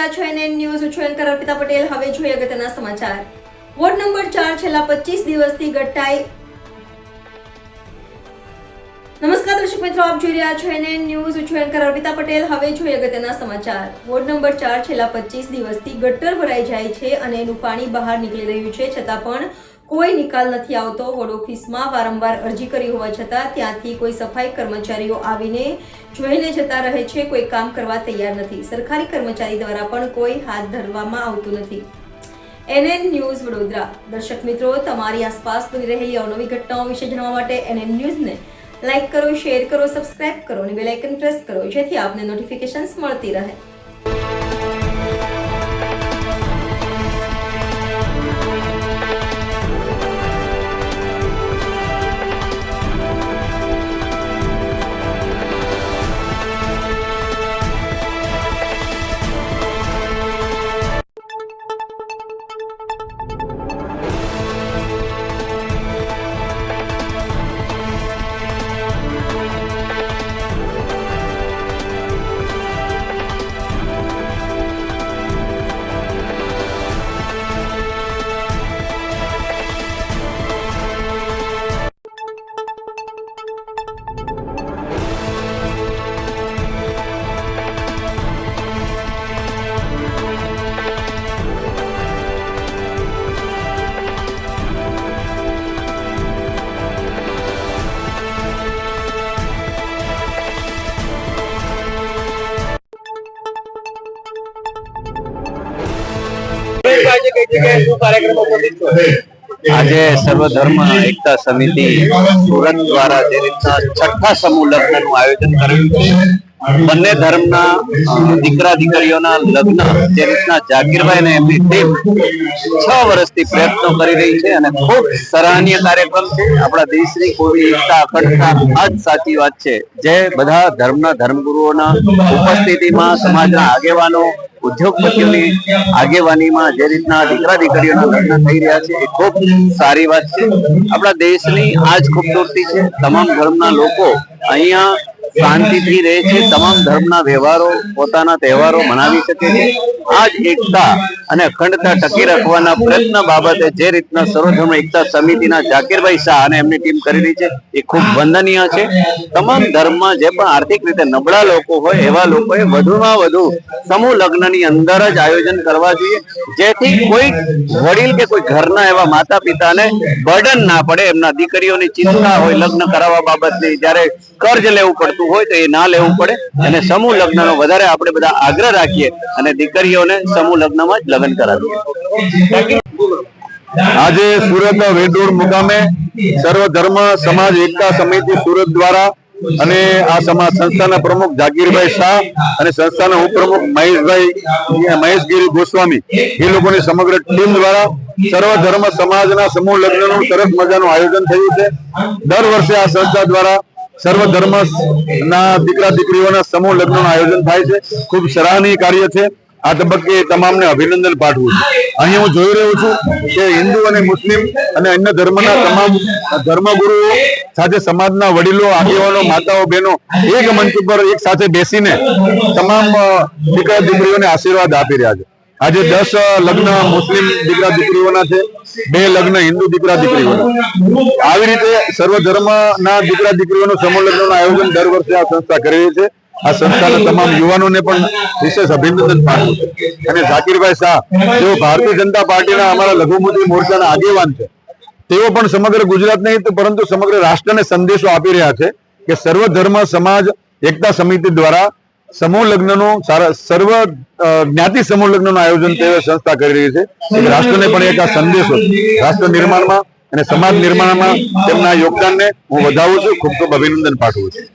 રહ્યા છો NN news છું અર્પિતા પટેલ। હવે જોઈએ અગત્યના સમાચાર। વોર્ડ નંબર 4 છેલ્લા 25 દિવસથી ગટ્ટાઈ। નમસ્કાર દર્શક મિત્રો, આપ જોઈ રહ્યા છો NN ન્યૂઝ છું અર્પિતા પટેલ। હવે જોઈએ અગત્યના સમાચાર। વોર્ડ નંબર 4 છેલ્લા 25 દિવસથી ગટર ભરાઈ જાય છે અને એનું પાણી બહાર નીકળી રહ્યું છે, છતાં પણ કોઈ નિકાલ નથી આવતો। વોર્ડ ઓફિસમાં વારંવાર અરજી કરી હોવા છતાં ત્યાંથી કોઈ સફાઈ કર્મચારીઓ આવીને જોઈને જતા રહે છે, કોઈ કામ કરવા તૈયાર નથી। સરકારી કર્મચારી દ્વારા પણ કોઈ હાથ ધરવામાં આવતું નથી। NN news Vadodara. દર્શક મિત્રો, તમારી આસપાસ બની રહેલી અવનવી ઘટનાઓ વિશે જાણવા માટે NN ન્યૂઝને લાઈક કરો, શેર કરો, સબસ્ક્રાઇબ કરો અને બેલ આઇકન પ્રેસ કરો, જેથી આપને નોટિફિકેશન્સ મળતી રહે। આજે સર્વધર્મ એકતા સમિતિ સુરત દ્વારા જે રીતના છઠ્ઠા સમૂહ લગ્નનું આયોજન કર્યું છે, બંને ધર્મના દીકરા દીકરીઓના લગ્ન જે રીતના જાકીરભાઈ અને એમની ટીમ 6 વર્ષથી પ્રયત્નો કરી રહી છે અને ખૂબ સરાહનીય કાર્યક્રમ છે। આપણા દેશની કોઈ એકતા અખંડતા આ જ સાચી વાત છે, જે બધા ધર્મના ધર્મગુરુઓના ઉપસ્થિતિમાં સમાજના આગેવાનો ઉદ્યોગપતિઓની આગેવાનીમાં જે રીતના દીકરા દીકરીઓના લગ્ન થઈ રહ્યા છે એ ખૂબ સારી વાત છે। આપણા દેશની આ જ ખૂબસૂરતી છે, તમામ ધર્મના લોકો અહીંયા શાંતિથી રહે છે, તમામ ધર્મના વ્યવહારો પોતાના તહેવારો મનાવી શકે છે। આ જ એકતા અને અખંડતા ટકી રાખવાના પ્રયત્ન બાબતે જે રીતના સર્વધર્મ એકતા સમિતિના જાકીરભાઈ શાહ અને એમની ટીમ કરી રહી છે એ ખૂબ વંદનીય છે। તમામ ધર્મમાં જે પણ આર્થિક રીતે નબળા લોકો હોય એવા લોકોએ વધુમાં વધુ સમૂહ લગ્નની અંદર જ આયોજન કરવા જોઈએ, જેથી કોઈ વડીલ કે કોઈ ઘરના એવા માતા પિતાને બર્ડન ના પડે। એમના દીકરીઓની ચિંતા હોય લગ્ન કરાવવા બાબતની, જ્યારે કર્જ લેવું પડતું હોય તો એ ના લેવું પડે અને સમૂહ લગ્નનો વધારે આપણે બધા આગ્રહ રાખીએ અને દીકરીઓને સમૂહ લગ્નમાં જ લગ્ન કરાવીએ। આજે સુરત વેડોળ મુકામે સર્વધર્મ સમાજ એકતા સમિતિ સુરત દ્વારા અને આ સમાજ સંસ્થાના પ્રમુખ જાકીરભાઈ શાહ અને સંસ્થાના ઉપપ્રમુખ મહેશગીરી ગોસ્વામી એ લોકોની સમગ્ર ટીમ દ્વારા સર્વધર્મ સમાજના સમૂહ લગ્નનું સરસ મજાનું આયોજન થયું છે। દર વર્ષે આ સંસ્થા દ્વારા સર્વધર્મ ના દીકરા દીકરીઓના સમૂહ લગ્નનું આયોજન થાય છે, ખૂબ સરાહનીય કાર્ય છે। આ તબક્કે તમામને અભિનંદન પાઠવું છું। અહીં હું જોઈ રહ્યો છું કે હિન્દુ અને મુસ્લિમ અને અન્ય ધર્મના તમામ ધર્મગુરુઓ સાથે સમાજના વડીલો, આગેવાનો, માતાઓ, બહેનો એક મંચ ઉપર એક સાથે બેસીને તમામ દીકરા દીકરીઓને આશીર્વાદ આપી રહ્યા છે। આજે 10 લગ્ન મુસ્લિમ દીકરા દીકરીઓના છે, 2 લગ્ન હિન્દુ દીકરા દીકરીઓના। આવી રીતે સર્વધર્મના દીકરા દીકરીઓનું સમૂહ લગ્નનું આયોજન દર વર્ષે આ સંસ્થા કરી રહી છે। આ સંસ્થાના તમામ યુવાનોને પણ વિશેષ અભિનંદન પાઠવું છું। અને જાકીરભાઈ શાહ જેઓ ભારતીય જનતા પાર્ટીના અમારા લઘુમતી મોરચાના આગેવાન છે, તેઓ પણ સમગ્ર ગુજરાત નહીં પરંતુ સમગ્ર રાષ્ટ્રને સંદેશો આપી રહ્યા છે કે સર્વધર્મ સમાજ એકતા સમિતિ દ્વારા સમૂહ લગ્નનું સર્વ જ્ઞાતિ સમૂહ લગ્નનું આયોજન તે સંસ્થા કરી રહી છે। રાષ્ટ્રને પણ એક આ સંદેશો રાષ્ટ્ર નિર્માણમાં અને સમાજ નિર્માણમાં તેમના યોગદાનને હું વધાવું છું, ખૂબ ખૂબ અભિનંદન પાઠવું છું।